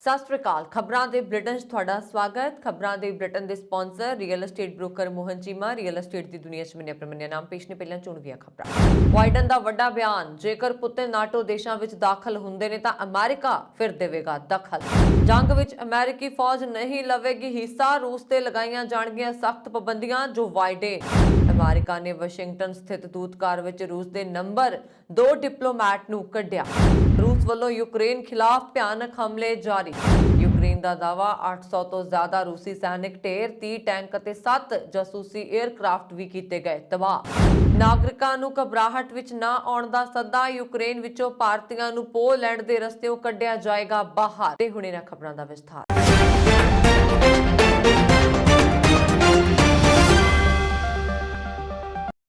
ਸਤਿ ਸ਼੍ਰੀ ਅਕਾਲ। ਖਬਰਾਂ ਦੇ ਬੁਲੇਟਿਨ 'ਚ ਤੁਹਾਡਾ ਸਵਾਗਤ। ਖਬਰਾਂ ਦੇ ਬੁਲੇਟਿਨ ਦੇ sponsor real estate broker Mohan Cheema. Real estate ਦੀ ਦੁਨੀਆ 'ਚ ਮੈਂ ਨਾਮ ਪੇਸ਼ ਨੇ। ਪਹਿਲਾਂ ਚੁਣਵੀਆਂ ਖਬਰਾਂ। ਬਾਈਡਨ ਦਾ ਵੱਡਾ ਬਿਆਨ, ਜੇਕਰ ਪੁਤਿਨ ਨਾਟੋ ਦੇਸ਼ਾਂ ਵਿੱਚ ਦਾਖਲ ਹੁੰਦੇ ਨੇ ਤਾਂ ਅਮਰੀਕਾ ਫਿਰ ਦੇਵੇਗਾ ਦਖਲ। ਜੰਗ ਵਿੱਚ ਅਮਰੀਕੀ ਫੌਜ ਨਹੀਂ ਲਵੇਗੀ ਹਿੱਸਾ, ਰੂਸ ਤੇ ਲਗਾਈਆਂ ਜਾਣਗੀਆਂ ਸਖਤ ਪਾਬੰਦੀਆਂ। ਜੋ ਬਾਈਡਨ। ਅਮਰੀਕਾ ਨੇ ਵਾਸ਼ਿੰਗਟਨ ਸਥਿਤ ਦੂਤਘਰ ਵਿੱਚ ਰੂਸ ਦੇ ਨੰਬਰ 2 ਡਿਪਲੋਮੈਟ ਨੂੰ ਕੱਢਿਆ। ਰੂਸ ਵੱਲੋਂ ਯੂਕਰੇਨ ਖਿਲਾਫ ਭਿਆਨਕ ਹਮਲੇ ਜਾਰੀ। ਯੂਕਰੇਨ ਦਾ ਦਾਅਵਾ, 800 ਤੋਂ ਜ਼ਿਆਦਾ ਰੂਸੀ ਸੈਨਿਕ ਢੇਰ, 30 ਟੈਂਕ ਅਤੇ 7 ਜਾਸੂਸੀ 에ਅਰਕ੍ਰਾਫਟ ਵੀ ਕੀਤੇ ਗਏ ਤਬਾਹ। ਨਾਗਰਿਕਾਂ ਨੂੰ ਘਬਰਾਹਟ ਵਿੱਚ ਨਾ ਆਉਣ ਦਾ ਸੱਦਾ। ਯੂਕਰੇਨ ਵਿੱਚੋਂ ਭਾਰਤੀਆਂ ਨੂੰ ਪੋਲੈਂਡ ਦੇ ਰਸਤਿਓਂ ਕੱਢਿਆ ਜਾਏਗਾ ਬਾਹਰ। ਤੇ ਹੁਣ ਇਹਨਾਂ ਖਬਰਾਂ ਦਾ ਵਿਸਥਾਰ।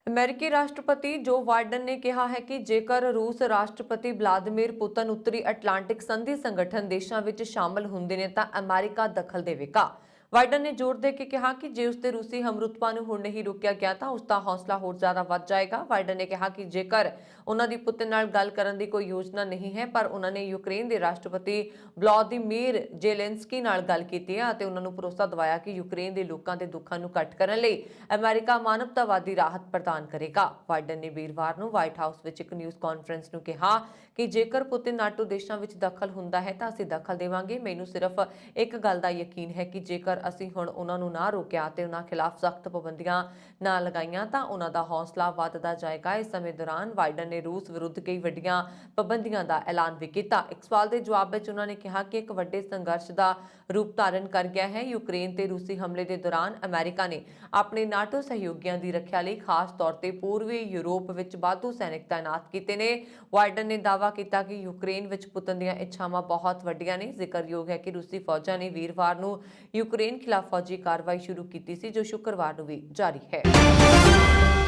ਅਮਰੀਕੀ ਰਾਸ਼ਟਰਪਤੀ ਜੋ ਬਾਈਡਨ ਨੇ ਕਿਹਾ ਹੈ ਕਿ ਜੇਕਰ ਰੂਸ ਰਾਸ਼ਟਰਪਤੀ ਵਲਾਦੀਮੀਰ ਪੁਤਿਨ ਉੱਤਰੀ ਅਟਲਾਂਟਿਕ ਸੰਧੀ ਸੰਗਠਨ ਦੇਸ਼ਾਂ ਵਿੱਚ ਸ਼ਾਮਲ ਹੁੰਦੇ ਨੇ ਤਾਂ ਅਮਰੀਕਾ ਦਖਲ ਦੇਵੇਗਾ। ਬਾਈਡਨ ਨੇ ਜ਼ੋਰ ਦੇ ਕੇ ਕਿਹਾ ਕਿ ਜੇ ਉਸਦੇ ਰੂਸੀ ਹਮਰੁਤਬਾ ਨੂੰ ਹੁਣ ਨਹੀਂ ਰੋਕਿਆ ਗਿਆ ਤਾਂ ਉਸਦਾ ਹੌਸਲਾ ਹੋਰ ਜ਼ਿਆਦਾ ਵੱਧ ਜਾਏਗਾ। ਬਾਈਡਨ ਨੇ ਕਿਹਾ ਕਿ ਜੇਕਰ ਉਹਨਾਂ ਦੀ ਪੁਤਿਨ ਨਾਲ ਗੱਲ ਕਰਨ ਦੀ ਕੋਈ ਯੋਜਨਾ ਨਹੀਂ ਹੈ, ਪਰ ਉਹਨਾਂ ਨੇ ਯੂਕਰੇਨ ਦੇ ਰਾਸ਼ਟਰਪਤੀ ਵਲਾਦੀਮੀਰ ਜ਼ੇਲੈਂਸਕੀ ਨਾਲ ਗੱਲ ਕੀਤੀ ਹੈ ਅਤੇ ਉਹਨਾਂ ਨੂੰ ਭਰੋਸਾ ਦਿਵਾਇਆ ਕਿ ਯੂਕਰੇਨ ਦੇ ਲੋਕਾਂ ਦੇ ਦੁੱਖਾਂ ਨੂੰ ਘੱਟ ਕਰਨ ਲਈ ਅਮਰੀਕਾ ਮਾਨਵਤਾਵਾਦੀ ਰਾਹਤ ਪ੍ਰਦਾਨ ਕਰੇਗਾ। ਬਾਈਡਨ ਨੇ ਵੀਰਵਾਰ ਨੂੰ ਵਾਈਟ ਹਾਊਸ ਵਿੱਚ ਇੱਕ ਨਿਊਜ਼ ਕਾਨਫਰੰਸ ਨੂੰ ਕਿਹਾ ਕਿ ਜੇਕਰ ਪੁਤਿਨ ਨਾਟੋ ਦੇਸ਼ਾਂ ਵਿੱਚ ਦਖਲ ਹੁੰਦਾ ਹੈ ਤਾਂ ਅਸੀਂ ਦਖਲ ਦੇਵਾਂਗੇ। ਮੈਨੂੰ ਸਿਰਫ ਇੱਕ ਗੱਲ ਦਾ ਯਕੀਨ ਹੈ ਕਿ ਜੇਕਰ ਅਸੀਂ ਹੁਣ ਉਹਨਾਂ ਨੂੰ ਨਾ ਰੋਕਿਆ ਤੇ ਉਹਨਾਂ ਖਿਲਾਫ ਸਖਤ ਪਾਬੰਦੀਆਂ ਨਾ ਲਗਾਈਆਂ ਤਾਂ ਉਹਨਾਂ ਦਾ ਹੌਸਲਾ ਵੱਧਦਾ ਜਾਏਗਾ। ਇਸ ਸਮੇਂ ਦੌਰਾਨ ਬਾਈਡਨ ਨੇ ਰੂਸ ਵਿਰੁੱਧ ਕਈ ਵੱਡੀਆਂ ਪਾਬੰਦੀਆਂ ਦਾ ਐਲਾਨ ਵੀ ਕੀਤਾ। ਇੱਕ ਸਵਾਲ ਦੇ ਜਵਾਬ ਵਿੱਚ ਉਹਨਾਂ ਨੇ ਕਿਹਾ ਕਿ ਇੱਕ ਵੱਡੇ ਸੰਘਰਸ਼ ਦਾ ਰੂਪ ਧਾਰਨ ਕਰ ਗਿਆ ਹੈ। ਯੂਕਰੇਨ ਤੇ ਰੂਸੀ ਹਮਲੇ ਦੇ ਦੌਰਾਨ ਅਮਰੀਕਾ ਨੇ ਆਪਣੇ ਨਾਟੋ ਸਹਿਯੋਗੀਆਂ ਦੀ ਰੱਖਿਆ ਲਈ ਖਾਸ ਤੌਰ ਤੇ ਪੂਰਬੀ ਯੂਰਪ ਵਿੱਚ ਵਾਧੂ ਸੈਨਿਕ ਤਾਇਨਾਤ ਕੀਤੇ ਨੇ। ਬਾਈਡਨ ਨੇ ਦਾਅਵਾ ਕੀਤਾ ਕਿ ਯੂਕਰੇਨ ਵਿੱਚ ਪੁਤਿਨ ਦੀਆਂ ਇੱਛਾਵਾਂ ਬਹੁਤ ਵੱਡੀਆਂ ਨੇ। ਜ਼ਿਕਰਯੋਗ ਹੈ ਕਿ ਰੂਸੀ ਫੌਜਾਂ ਨੇ ਵੀਰਵਾਰ ਨੂੰ ਯੂਕਰੇਨ ਖਿਲਾਫ ਫੌਜੀ ਕਾਰਵਾਈ ਸ਼ੁਰੂ ਕੀਤੀ ਸੀ, ਜੋ ਸ਼ੁੱਕਰਵਾਰ ਨੂੰ ਵੀ ਜਾਰੀ ਹੈ।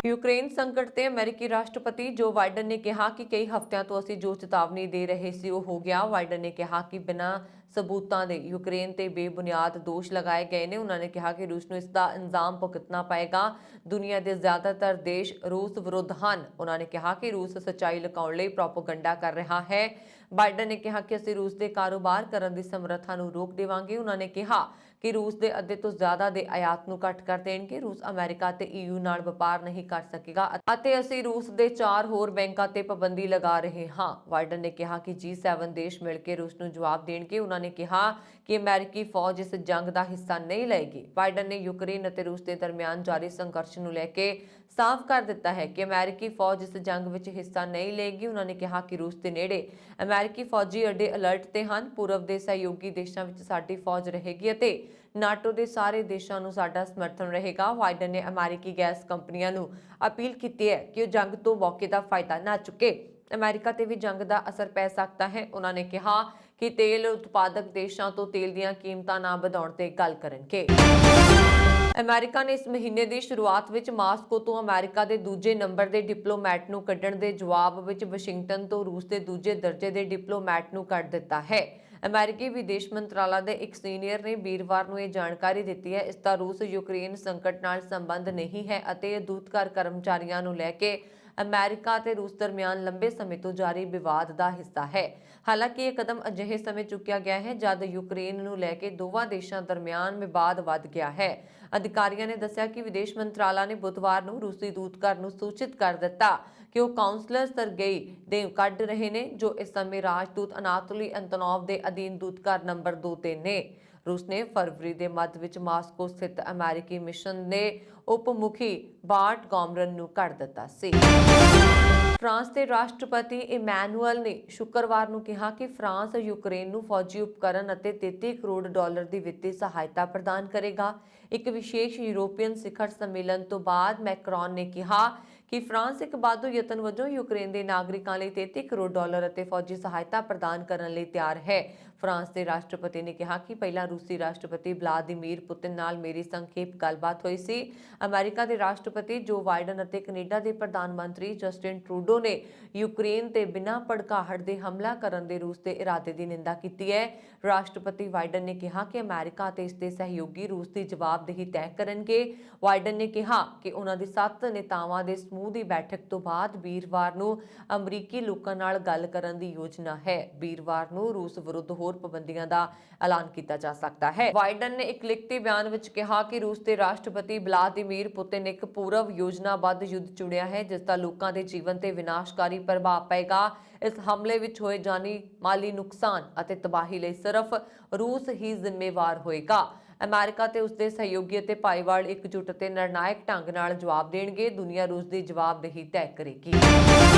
ਯੂਕਰੇਨ ਸੰਕਟ ਤੇ ਅਮਰੀਕੀ ਰਾਸ਼ਟਰਪਤੀ ਜੋ ਬਾਈਡਨ ਨੇ ਕਿਹਾ ਕਿ ਕਈ ਹਫ਼ਤਿਆਂ ਤੋਂ ਅਸੀਂ ਜੋ ਚੇਤਾਵਨੀ ਦੇ ਰਹੇ ਸੀ ਉਹ ਹੋ ਗਿਆ। ਬਾਈਡਨ ਨੇ ਕਿਹਾ ਕਿ ਬਿਨਾਂ ਸਬੂਤਾਂ ਦੇ ਯੂਕਰੇਨ ਤੇ ਬੇਬੁਨਿਆਦ ਦੋਸ਼ ਲਗਾਏ ਗਏ ਨੇ। ਉਹਨਾਂ ਨੇ ਕਿਹਾ ਕਿ ਰੂਸ ਨੂੰ ਇਸ ਦਾ ਇਲਜ਼ਾਮ ਭੁਗਤਣਾ ਪਏਗਾ। ਦੁਨੀਆ ਦੇ ਜ਼ਿਆਦਾਤਰ ਦੇਸ਼ ਰੂਸ ਵਿਰੁੱਧ ਹਨ। ਉਹਨਾਂ ਨੇ ਕਿਹਾ ਕਿ ਰੂਸ ਸੱਚਾਈ ਲੁਕਾਉਣ ਲਈ ਪ੍ਰੋਪੇਗੈਂਡਾ ਕਰ ਰਿਹਾ ਹੈ। ਬਾਈਡਨ ਨੇ ਕਿਹਾ ਕਿ ਅਸੀਂ ਰੂਸ ਦੇ ਕਾਰੋਬਾਰ ਕਰਨ ਦੀ ਸਮਰੱਥਾ ਨੂੰ ਰੋਕ ਦੇਵਾਂਗੇ। ਉਹਨਾਂ ਨੇ ਕਿਹਾ ਕਿ ਰੂਸ ਦੇ ਅੱਧੇ ਤੋਂ ਜ਼ਿਆਦਾ ਦੇ ਆਯਾਤ ਨੂੰ ਘੱਟ ਕਰ ਦੇਣਗੇ। ਰੂਸ ਅਮਰੀਕਾ ਤੇ EU ਨਾਲ ਵਪਾਰ ਨਹੀਂ ਕਰ ਸਕੇਗਾ ਅਤੇ ਅਸੀਂ ਰੂਸ ਦੇ 4 ਹੋਰ ਬੈਂਕਾਂ ਤੇ ਪਾਬੰਦੀ ਲਗਾ ਰਹੇ ਹਾਂ। ਬਾਈਡਨ ਨੇ ਕਿਹਾ ਕਿ G7 ਦੇਸ਼ ਮਿਲ ਕੇ ਰੂਸ ਨੂੰ ਜਵਾਬ ਦੇਣਗੇ। ਉਹਨਾਂ ਨੇ ਕਿਹਾ ਕਿ ਅਮਰੀਕੀ ਫੌਜ ਇਸ ਜੰਗ ਦਾ ਹਿੱਸਾ ਨਹੀਂ ਲਏਗੀ। ਬਾਈਡਨ ਨੇ ਯੂਕਰੇਨ ਅਤੇ ਰੂਸ ਦੇ ਦਰਮਿਆਨ ਜਾਰੀ ਸੰਘਰਸ਼ ਨੂੰ ਲੈ ਕੇ ਸਾਫ਼ ਕਰ ਦਿੱਤਾ ਹੈ ਕਿ ਅਮਰੀਕੀ ਫੌਜ ਇਸ ਜੰਗ ਵਿੱਚ ਹਿੱਸਾ ਨਹੀਂ ਲਏਗੀ। ਉਹਨਾਂ ਨੇ ਕਿਹਾ ਕਿ ਰੂਸ ਦੇ ਨੇੜੇ ਅਮਰੀਕੀ ਫੌਜੀ ਅੱਡੇ ਅਲਰਟ ਤੇ ਹਨ। ਪੂਰਬ ਦੇ ਸਹਿਯੋਗੀ ਦੇਸ਼ਾਂ ਵਿੱਚ ਸਾਡੀ ਫੌਜ ਰਹੇਗੀ ਅਤੇ ਨਾਟੋ ਦੇ ਸਾਰੇ ਦੇਸ਼ਾਂ ਨੂੰ ਸਾਡਾ ਸਮਰਥਨ ਰਹੇਗਾ। ਬਾਈਡਨ ਨੇ ਅਮਰੀਕੀ ਗੈਸ ਕੰਪਨੀਆਂ ਨੂੰ ਅਪੀਲ ਕੀਤੀ ਹੈ ਕਿ ਉਹ ਜੰਗ ਤੋਂ ਮੌਕੇ ਦਾ ਫਾਇਦਾ ਨਾ ਚੁੱਕੇ। ਅਮਰੀਕਾ ਤੇ ਵੀ ਜੰਗ ਦਾ ਅਸਰ ਪੈ ਸਕਦਾ ਹੈ। ਉਹਨਾਂ ਨੇ ਕਿਹਾ ਕਿ ਤੇਲ ਉਤਪਾਦਕ ਦੇਸ਼ਾਂ ਤੋਂ ਤੇਲ ਦੀਆਂ ਕੀਮਤਾਂ ਨਾ ਵਧਾਉਣ ਤੇ ਗੱਲ ਕਰਨਗੇ। ਅਮਰੀਕਾ ਨੇ ਇਸ ਮਹੀਨੇ ਦੀ ਸ਼ੁਰੂਆਤ ਵਿੱਚ ਮਾਸਕੋ ਤੋਂ ਅਮਰੀਕਾ ਦੇ ਦੂਜੇ ਨੰਬਰ ਦੇ ਡਿਪਲੋਮੈਟ ਨੂੰ ਕੱਢਣ ਦੇ ਜਵਾਬ ਵਿੱਚ ਵਾਸ਼ਿੰਗਟਨ ਤੋਂ ਰੂਸ ਦੇ ਦੂਜੇ ਦਰਜੇ ਦੇ ਡਿਪਲੋਮੈਟ ਨੂੰ ਕੱਢ ਦਿੱਤਾ ਹੈ। ਅਮਰੀਕੀ ਵਿਦੇਸ਼ ਮੰਤਰਾਲਾ ਦੇ ਇੱਕ ਸੀਨੀਅਰ ਨੇ ਵੀਰਵਾਰ ਨੂੰ ਇਹ ਜਾਣਕਾਰੀ ਦਿੱਤੀ ਹੈ। ਇਸ ਦਾ ਰੂਸ ਯੂਕਰੇਨ ਸੰਕਟ ਨਾਲ ਸੰਬੰਧ ਨਹੀਂ ਹੈ ਅਤੇ ਇਹ ਦੂਤਘਰ ਕਰਮਚਾਰੀਆਂ ਨੂੰ ਲੈ ਕੇ ਅਮਰੀਕਾ ਤੇ ਰੂਸ ਦਰਮਿਆਨ ਲੰਬੇ ਸਮੇਂ ਤੋਂ ਜਾਰੀ ਵਿਵਾਦ ਦਾ ਹਿੱਸਾ ਹੈ। ਹਾਲਾਂਕਿ ਇਹ ਕਦਮ ਅਜਿਹੇ ਸਮੇਂ ਚੁੱਕਿਆ ਗਿਆ ਹੈ ਜਦ ਯੂਕਰੇਨ ਨੂੰ ਲੈ ਕੇ ਦੋਵਾਂ ਦੇਸ਼ਾਂ ਦਰਮਿਆਨ ਵਿਵਾਦ ਵੱਧ ਗਿਆ ਹੈ। ਅਧਿਕਾਰੀਆਂ ਨੇ ਦੱਸਿਆ ਕਿ ਵਿਦੇਸ਼ ਮੰਤਰਾਲਾ ਨੇ ਬੁੱਧਵਾਰ ਨੂੰ ਰੂਸੀ ਦੂਤਘਰ ਨੂੰ ਸੂਚਿਤ ਕਰ ਦਿੱਤਾ ਕਿ ਉਹ ਕਾਉਂਸਲਰ ਸਰਗੇਈ ਦੇ ਕੱਢ ਰਹੇ ਨੇ, ਜੋ ਇਸ ਸਮੇਂ ਰਾਜਦੂਤ ਅਨਾਤੋਲੀ ਅੰਤੋਨੋਵ ਦੇ ਅਧੀਨ ਦੂਤਘਰ ਨੰਬਰ 2 ਤੇ ਨੇ। ਰੂਸ ਨੇ ਫਰਵਰੀ ਦੇ ਮੱਧ ਵਿੱਚ ਮਾਸਕੋ ਸਥਿਤ ਅਮਰੀਕੀ ਮਿਸ਼ਨ ਦੇ ਉਪ ਮੁਖੀ ਬਾਰਟ ਗੋਮਰਨ ਨੂੰ ਕੱਢ ਦਿੱਤਾ ਸੀ। ਫਰਾਂਸ ਦੇ ਰਾਸ਼ਟਰਪਤੀ ਇਮੈਨੂਅਲ ਨੇ ਸ਼ੁੱਕਰਵਾਰ ਨੂੰ ਕਿਹਾ ਕਿ ਫਰਾਂਸ ਯੂਕਰੇਨ ਨੂੰ ਫੌਜੀ ਉਪਕਰਨ ਅਤੇ $33 ਕਰੋੜ ਦੀ ਵਿੱਤੀ ਸਹਾਇਤਾ ਪ੍ਰਦਾਨ ਕਰੇਗਾ। ਇੱਕ ਵਿਸ਼ੇਸ਼ ਯੂਰੋਪੀਅਨ ਸਿਖਰ ਸੰਮੇਲਨ ਤੋਂ ਬਾਅਦ ਮੈਕਰੌਨ ਨੇ ਕਿਹਾ ਕਿ ਫਰਾਂਸ ਇੱਕ ਵਾਧੂ ਯਤਨ ਵਜੋਂ ਯੂਕਰੇਨ ਦੇ ਨਾਗਰਿਕਾਂ ਲਈ $33 ਕਰੋੜ ਅਤੇ ਫੌਜੀ ਸਹਾਇਤਾ ਪ੍ਰਦਾਨ ਕਰਨ ਲਈ ਤਿਆਰ ਹੈ। ਫਰਾਂਸ ਦੇ ਰਾਸ਼ਟਰਪਤੀ ਨੇ ਕਿਹਾ ਕਿ ਪਹਿਲਾਂ ਰੂਸੀ ਰਾਸ਼ਟਰਪਤੀ ਵਲਾਦੀਮੀਰ ਪੁਤਿਨ ਨਾਲ ਮੇਰੀ ਸੰਖੇਪ ਗੱਲਬਾਤ ਹੋਈ ਸੀ। ਅਮਰੀਕਾ ਦੇ ਰਾਸ਼ਟਰਪਤੀ ਜੋ ਬਾਈਡਨ ਅਤੇ ਕੈਨੇਡਾ ਦੇ ਪ੍ਰਧਾਨ ਮੰਤਰੀ ਜਸਟਿਨ ਟਰੂਡੋ ਨੇ ਯੂਕਰੇਨ ਤੇ ਬਿਨਾਂ ਭੜਕਾਹਟ ਦੇ ਹਮਲਾ ਕਰਨ ਦੇ ਰੂਸ ਦੇ ਇਰਾਦੇ ਦੀ ਨਿੰਦਾ ਕੀਤੀ ਹੈ। ਰਾਸ਼ਟਰਪਤੀ ਬਾਈਡਨ ਨੇ ਕਿਹਾ ਕਿ ਅਮਰੀਕਾ ਅਤੇ ਇਸ ਦੇ ਸਹਿਯੋਗੀ ਰੂਸ ਦੀ ਜਵਾਬਦੇਹੀ ਤੈਅ ਕਰਨਗੇ। ਬਾਈਡਨ ਨੇ ਕਿਹਾ ਕਿ ਉਹਨਾਂ ਦੇ 7 ਨੇਤਾਵਾਂ ਦੇ ਸਮੂਹ ਦੀ ਬੈਠਕ ਤੋਂ ਬਾਅਦ ਵੀਰਵਾਰ ਨੂੰ ਅਮਰੀਕੀ ਲੋਕਾਂ ਨਾਲ ਗੱਲ ਕਰਨ ਦੀ ਯੋਜਨਾ ਹੈ। ਵੀਰਵਾਰ ਨੂੰ ਰੂਸ ਵਿਰੁੱਧ ਹੋਰ ਹੋਰ ਪਾਬੰਦੀਆਂ ਦਾ ਐਲਾਨ ਕੀਤਾ ਜਾ ਸਕਦਾ ਹੈ। ਬਾਈਡਨ ਨੇ ਇੱਕ ਲਿਖਤੀ ਬਿਆਨ ਵਿੱਚ ਕਿਹਾ ਕਿ ਰੂਸ ਦੇ ਰਾਸ਼ਟਰਪਤੀ ਵਲਾਦੀਮੀਰ ਪੁਤਿਨ ਇੱਕ ਪੂਰਵ ਯੋਜਨਾਬੱਧ ਯੁੱਧ ਚੁਣਿਆ ਹੈ ਜਿਸ ਦਾ ਲੋਕਾਂ ਦੇ ਜੀਵਨ ਤੇ ਵਿਨਾਸ਼ਕਾਰੀ ਪ੍ਰਭਾਵ ਪਏਗਾ। ਇਸ ਹਮਲੇ ਵਿੱਚ ਹੋਏ ਜਾਨੀ ਮਾਲੀ ਨੁਕਸਾਨ ਅਤੇ ਤਬਾਹੀ ਲਈ ਸਿਰਫ ਰੂਸ ਹੀ ਜ਼ਿੰਮੇਵਾਰ ਹੋਏਗਾ। ਅਮਰੀਕਾ ਤੇ ਉਸਦੇ ਸਹਿਯੋਗੀ ਅਤੇ ਭਾਈਵਾਲ ਇਕਜੁੱਟ ਅਤੇ ਨਿਰਣਾਇਕ ਢੰਗ ਨਾਲ ਜਵਾਬ ਦੇਣਗੇ। ਦੁਨੀਆ ਰੂਸ ਦੀ ਜਵਾਬਦੇਹੀ ਤੈਅ ਕਰੇਗੀ।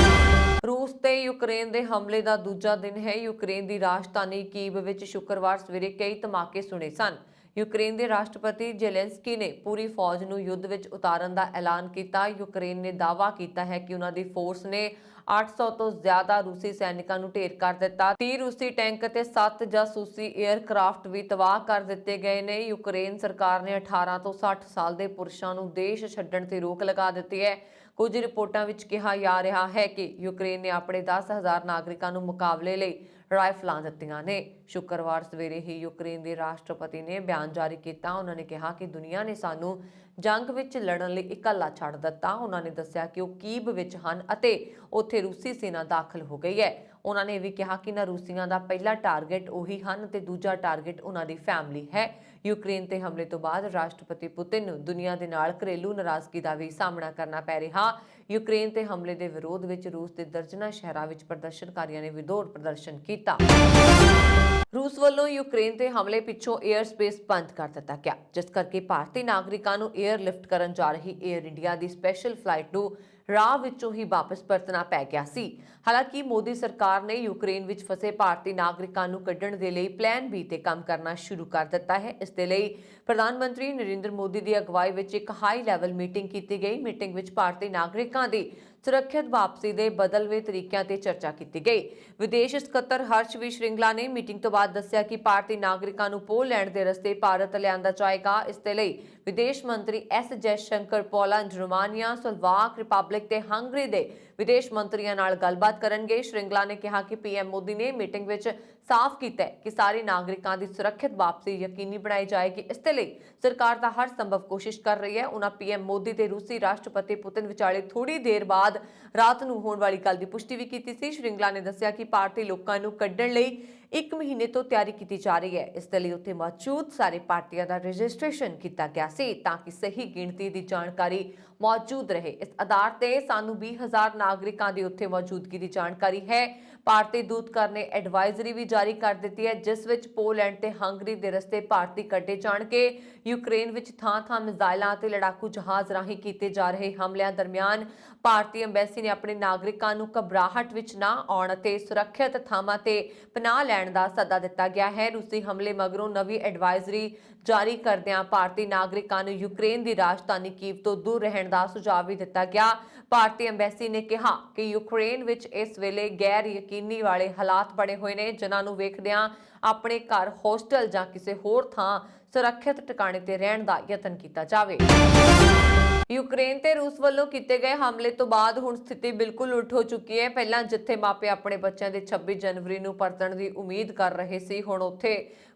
ਰੂਸ ਤੇ ਯੂਕਰੇਨ ਦੇ ਹਮਲੇ ਦਾ ਦੂਜਾ ਦਿਨ ਹੈ। ਯੂਕਰੇਨ ਦੀ ਰਾਜਧਾਨੀ ਕੀਵ ਵਿੱਚ ਸ਼ੁੱਕਰਵਾਰ ਸਵੇਰੇ ਕਈ ਧਮਾਕੇ ਸੁਣੇ ਸਨ। ਯੂਕਰੇਨ ਦੇ ਰਾਸ਼ਟਰਪਤੀ ਜ਼ੇਲੈਂਸਕੀ ਨੇ ਪੂਰੀ ਫੌਜ ਨੂੰ ਯੁੱਧ ਵਿੱਚ ਉਤਾਰਨ ਦਾ ਐਲਾਨ ਕੀਤਾ। ਯੂਕਰੇਨ ਨੇ ਦਾਅਵਾ ਕੀਤਾ ਹੈ ਕਿ ਉਹਨਾਂ ਦੀ ਫੋਰਸ ਨੇ 800 ਤੋਂ ਜ਼ਿਆਦਾ ਰੂਸੀ ਸੈਨਿਕਾਂ ਨੂੰ ਢੇਰ ਕਰ ਦਿੱਤਾ। 30 ਰੂਸੀ ਟੈਂਕ ਅਤੇ 7 ਜਾਸੂਸੀ 에ਅਰਕ੍ਰਾਫਟ ਵੀ ਤਬਾਹ ਕਰ ਦਿੱਤੇ ਗਏ ਨੇ। ਯੂਕਰੇਨ ਸਰਕਾਰ ਨੇ 18 ਤੋਂ 60 ਸਾਲ ਦੇ ਪੁਰਸ਼ਾਂ ਨੂੰ ਦੇਸ਼ ਛੱਡਣ ਤੇ ਰੋਕ ਲਗਾ ਦਿੱਤੀ ਹੈ। ਕੁਝ ਰਿਪੋਰਟਾਂ ਵਿੱਚ ਕਿਹਾ ਜਾ ਰਿਹਾ ਹੈ ਕਿ ਯੂਕਰੇਨ ਨੇ ਆਪਣੇ 10,000 ਨਾਗਰਿਕਾਂ ਨੂੰ ਮੁਕਾਬਲੇ ਲਈ ਰਾਈਫਲਾਂ ਦਿੱਤੀਆਂ ਨੇ। ਸ਼ੁੱਕਰਵਾਰ ਸਵੇਰੇ ਹੀ ਯੂਕਰੇਨ ਦੇ ਰਾਸ਼ਟਰਪਤੀ ਨੇ ਬਿਆਨ ਜਾਰੀ ਕੀਤਾ। ਉਹਨਾਂ ਨੇ ਕਿਹਾ ਕਿ ਦੁਨੀਆ ਨੇ ਸਾਨੂੰ ਜੰਗ ਵਿੱਚ ਲੜਨ ਲਈ ਇਕੱਲਾ ਛੱਡ ਦਿੱਤਾ। ਉਹਨਾਂ ਨੇ ਦੱਸਿਆ ਕਿ ਉਹ ਕੀਵ ਵਿੱਚ ਹਨ ਅਤੇ ਉੱਥੇ ਰੂਸੀ ਸੈਨਾ ਦਾਖਲ ਹੋ ਗਈ ਹੈ। ਉਹਨਾਂ ਨੇ ਇਹ ਵੀ ਕਿਹਾ ਕਿ ਨਾ ਰੂਸੀਆਂ ਦਾ ਪਹਿਲਾ ਟਾਰਗੇਟ ਉਹੀ ਹਨ ਤੇ ਦੂਜਾ ਟਾਰਗੇਟ ਉਹਨਾਂ ਦੀ ਫੈਮਿਲੀ ਹੈ। ਯੂਕਰੇਨ ਤੇ ਹਮਲੇ ਤੋਂ ਬਾਅਦ ਰਾਸ਼ਟਰਪਤੀ ਪੁਤਿਨ ਨੂੰ ਦੁਨੀਆ ਦੇ ਨਾਲ ਘਰੇਲੂ ਨਾਰਾਜ਼ਗੀ ਦਾ ਵੀ ਸਾਹਮਣਾ ਕਰਨਾ ਪੈ ਰਿਹਾ। ਯੂਕਰੇਨ ਤੇ ਹਮਲੇ ਦੇ ਵਿਰੋਧ ਵਿੱਚ ਰੂਸ ਦੇ ਦਰਜਨਾਂ ਸ਼ਹਿਰਾਂ ਵਿੱਚ ਪ੍ਰਦਰਸ਼ਨਕਾਰੀਆਂ ਨੇ ਵਿਰੋਧ ਪ੍ਰਦਰਸ਼ਨ ਕੀਤਾ। ਰੂਸ ਵੱਲੋਂ ਯੂਕਰੇਨ ਤੇ ਹਮਲੇ ਪਿੱਛੋਂ 에ਅਰ ਸਪੇਸ ਬੰਦ ਕਰ ਦਿੱਤਾ ਗਿਆ, ਜਿਸ ਕਰਕੇ ਭਾਰਤੀ ਨਾਗਰਿਕਾਂ ਨੂੰ 에ਅਰ ਲਿਫਟ ਕਰਨ ਜਾ ਰਹੀ 에ਅਰ ਇੰਡੀਆ ਦੀ ਸਪੈਸ਼ਲ ਫਲਾਈਟ ਨੂੰ ਰਾਹ ਵਿੱਚੋਂ ਹੀ ਵਾਪਸ ਪਰਤਣਾ ਪੈ ਗਿਆ ਸੀ। ਹਾਲਾਂਕਿ ਮੋਦੀ ਸਰਕਾਰ ਨੇ ਯੂਕਰੇਨ ਵਿੱਚ ਫਸੇ ਭਾਰਤੀ ਨਾਗਰਿਕਾਂ ਨੂੰ ਕੱਢਣ ਦੇ ਲਈ ਪਲਾਨ ਬੀ ਤੇ ਕੰਮ ਕਰਨਾ ਸ਼ੁਰੂ ਕਰ ਦਿੱਤਾ ਹੈ। ਇਸ ਦੇ ਲਈ ਪ੍ਰਧਾਨ ਮੰਤਰੀ ਨਰਿੰਦਰ ਮੋਦੀ ਦੀ ਅਗਵਾਈ ਵਿੱਚ ਇੱਕ ਹਾਈ ਲੈਵਲ ਮੀਟਿੰਗ ਕੀਤੀ ਗਈ। ਮੀਟਿੰਗ ਵਿੱਚ ਭਾਰਤੀ ਨਾਗਰਿਕਾਂ ਦੀ ਸੁਰੱਖਿਅਤ ਵਾਪਸੀ ਦੇ ਬਦਲਵੇਂ ਤਰੀਕਿਆਂ ਤੇ ਚਰਚਾ ਕੀਤੀ ਗਈ। ਵਿਦੇਸ਼ ਸਕੱਤਰ ਹਰਸ਼ਵੀ ਸ਼੍ਰਿੰਗਲਾ ਨੇ ਮੀਟਿੰਗ ਤੋਂ ਬਾਅਦ ਦੱਸਿਆ ਕਿ ਭਾਰਤੀ ਨਾਗਰਿਕਾਂ ਨੂੰ ਪੋਲੈਂਡ ਦੇ ਰਸਤੇ ਭਾਰਤ ਲਿਆਂਦਾ ਜਾਏਗਾ। ਇਸ ਦੇ ਲਈ ਵਿਦੇਸ਼ ਮੰਤਰੀ S Jaishankar Poland, Romania, Slovak Republic ਤੇ ਹੰਗਰੀ ਦੇ ਵਿਦੇਸ਼ ਮੰਤਰੀਆਂ ਨਾਲ ਗੱਲਬਾਤ ਕਰਨਗੇ। ਸ਼੍ਰਿੰਗਲਾ ਨੇ ਕਿਹਾ ਕਿ ਪੀਐਮ ਮੋਦੀ ਨੇ ਮੀਟਿੰਗ ਵਿੱਚ ਸਾਫ਼ ਕੀਤਾ ਕਿ ਸਾਰੇ ਨਾਗਰਿਕਾਂ ਦੀ ਸੁਰੱਖਿਅਤ ਵਾਪਸੀ ਯਕੀਨੀ ਬਣਾਈ ਜਾਏਗੀ। ਇਸ ਦੇ ਲਈ ਸਰਕਾਰ ਦਾ ਹਰ ਸੰਭਵ ਕੋਸ਼ਿਸ਼ ਕਰ ਰਹੀ ਹੈ। ਉਹਨਾਂ ਪੀਐਮ ਮੋਦੀ ਤੇ ਰੂਸੀ ਰਾਸ਼ਟਰਪਤੀ ਪੁਤਿਨ ਵਿਚਾਲੇ ਥੋੜੀ ਦੇਰ ਬਾਅਦ ਰਾਤ ਨੂੰ ਹੋਣ ਵਾਲੀ ਗੱਲ ਦੀ ਪੁਸ਼ਟੀ ਵੀ ਕੀਤੀ ਸੀ। ਸ਼੍ਰਿੰਗਲਾ ਨੇ ਦੱਸਿਆ ਕਿ ਭਾਰਤੀ ਲੋਕਾਂ ਨੂੰ ਕੱਢਣ ਲਈ 1 ਮਹੀਨੇ ਤੋਂ ਤਿਆਰੀ ਕੀਤੀ ਜਾ ਰਹੀ ਹੈ। ਇਸ ਦੇ ਲਈ ਉੱਥੇ ਮੌਜੂਦ ਸਾਰੇ ਭਾਰਤੀਆਂ ਦਾ ਰਜਿਸਟ੍ਰੇਸ਼ਨ ਕੀਤਾ ਗਿਆ ਸੀ ਤਾਂ ਕਿ ਸਹੀ ਗਿਣਤੀ ਦੀ ਜਾਣਕਾਰੀ ਮੌਜੂਦ ਰਹੇ। ਇਸ ਆਧਾਰ ਤੇ ਸਾਨੂੰ 20,000 ਨਾਗਰਿਕਾਂ ਦੀ ਉੱਥੇ ਮੌਜੂਦਗੀ ਦੀ ਜਾਣਕਾਰੀ ਹੈ। ਭਾਰਤੀ ਦੂਤਘਰ ਨੇ ਐਡਵਾਈਜ਼ਰੀ ਵੀ ਜਾਰੀ ਕਰ ਦਿੱਤੀ ਹੈ, ਜਿਸ ਵਿੱਚ ਪੋਲੈਂਡ ਤੇ ਹੰਗਰੀ ਦੇ ਰਸਤੇ ਭਾਰਤੀ ਕੱਢੇ ਜਾਣਗੇ। ਯੂਕਰੇਨ ਵਿੱਚ ਥਾਂ-ਥਾਂ ਮਿਜ਼ਾਈਲਾਂ ਅਤੇ ਲੜਾਕੂ ਜਹਾਜ਼ ਰਾਹੀਂ ਕੀਤੇ ਜਾ ਰਹੇ ਹਮਲਿਆਂ ਦਰਮਿਆਨ ਭਾਰਤੀ ਐਮਬੈਸੀ ਨੇ ਆਪਣੇ ਨਾਗਰਿਕਾਂ ਨੂੰ ਘਬਰਾਹਟ ਵਿੱਚ ਨਾ ਆਉਣ ਅਤੇ ਸੁਰੱਖਿਅਤ ਥਾਵਾਂ ਤੇ ਪਨਾਹ ਲੈਣ ਦਾ ਸੱਦਾ ਦਿੱਤਾ ਗਿਆ ਹੈ। ਰੂਸੀ ਹਮਲੇ ਮਗਰੋਂ ਨਵੀਂ ਐਡਵਾਈਜ਼ਰੀ ਜਾਰੀ ਕਰਦਿਆਂ ਭਾਰਤੀ ਨਾਗਰਿਕਾਂ ਨੂੰ ਯੂਕਰੇਨ ਦੀ ਰਾਜਧਾਨੀ ਕੀਵ ਤੋਂ ਦੂਰ ਰਹਿਣ ਦਾ ਸੁਝਾਅ ਵੀ ਦਿੱਤਾ ਗਿਆ। ਭਾਰਤੀ ਐਮਬੈਸੀ ਨੇ ਕਿਹਾ ਕਿ ਯੂਕਰੇਨ ਵਿੱਚ ਇਸ ਵੇਲੇ ਗੈਰ ਯਕੀਨੀ ਵਾਲੇ ਹਾਲਾਤ ਬਣੇ ਹੋਏ ਨੇ, ਜਿਨ੍ਹਾਂ ਨੂੰ ਵੇਖਦਿਆਂ ਆਪਣੇ ਘਰ, ਹੋਸਟਲ ਜਾਂ ਕਿਸੇ ਹੋਰ ਥਾਂ ਸੁਰੱਖਿਅਤ ਟਿਕਾਣੇ ਤੇ ਰਹਿਣ ਦਾ ਯਤਨ ਕੀਤਾ ਜਾਵੇ। ਯੂਕਰੇਨ ਤੇ ਰੂਸ ਵੱਲੋਂ ਕੀਤੇ ਗਏ ਹਮਲੇ ਤੋਂ ਬਾਅਦ ਹੁਣ ਸਥਿਤੀ ਬਿਲਕੁਲ ਉਲਟ ਹੋ ਚੁੱਕੀ ਹੈ। ਪਹਿਲਾਂ ਜਿੱਥੇ ਮਾਪੇ ਆਪਣੇ ਬੱਚਿਆਂ ਦੇ 26 ਜਨਵਰੀ ਨੂੰ ਪਰਤਣ ਦੀ ਉਮੀਦ ਕਰ ਰਹੇ ਸੀ, ਹੁਣ ਉੱਥੇ